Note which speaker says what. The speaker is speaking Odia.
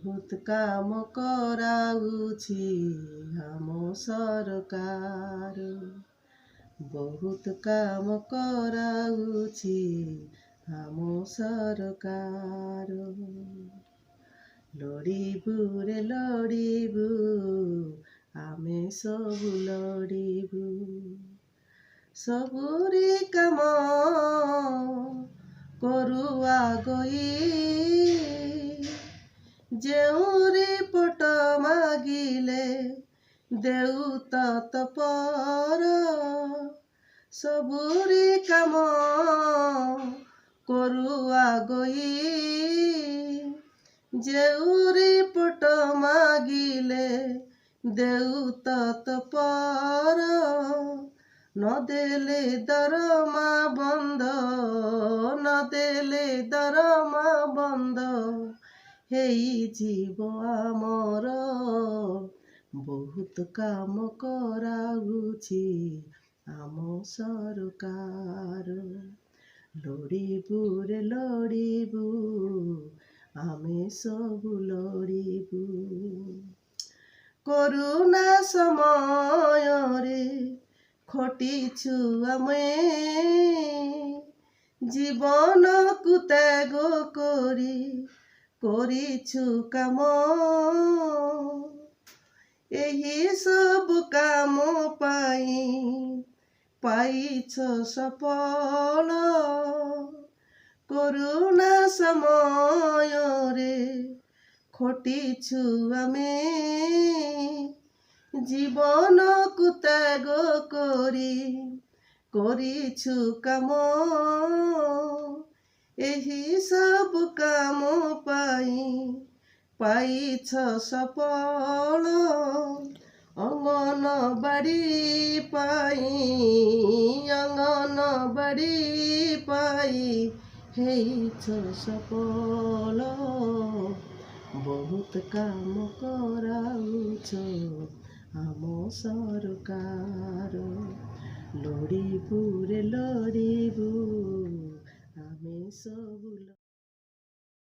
Speaker 1: ବହୁତ କାମ କରାଉଛି ଆମ ସରକାର। ବହୁତ କାମ କରାଉଛି ଆମ ସରକାର। ଲଢ଼ିବୁ ରେ ଲଢ଼ିବୁ, ଆମେ ସବୁ ଲଢ଼ିବୁ। ସବୁରି କାମ କରୁ ଆଗଇ, ଯେଉଁ ରିପୋର୍ଟ ମାଗିଲେ ଦେଉ ତତ୍ପର। ସବୁରି କାମ କରୁ ଆଗଇ, ଯେଉଁ ରିପୋର୍ଟ ମାଗିଲେ ଦେଉ ତତ୍ପର। ନଦେଲେ ଦରମା ବନ୍ଦ, ନଦେଲେ ଦରମା ବନ୍ଦ ହେଇଯିବ ଆମର। ବହୁତ କାମ କରାଉଛି ଆମ ସରକାର। ଲଢ଼ିବୁ ରେ ଲଢ଼ିବୁ, ଆମେ ସବୁ ଲଢ଼ିବୁ। କରୋନା ସମୟରେ ଖଟିଛୁ ଆମେ, ଜୀବନକୁ ତ୍ୟାଗ କରି କରିଛୁ କାମ। ଏହି ସବୁ କାମ ପାଇଁ ପାଇଛ ସଫଳ। କରୋନା ସମୟରେ ଖଟିଛୁ ଆମେ, ଜୀବନକୁ ତ୍ୟାଗ କରି କରିଛୁ କାମ। ଏହି ସବୁ କାମ ପାଇଁ ପାଇଛ ସଫଳ। ଅଙ୍ଗନବାଡ଼ି ପାଇଁ, ଅଙ୍ଗନବାଡ଼ି ପାଇଁ ହେଇଛ ସଫଳ। ବହୁତ କାମ କରାଉଛ ଆମ ସରକାର। ଲଢ଼ିବୁ ରେ ଲଢ଼ିବୁ, ଆମେ ସବୁ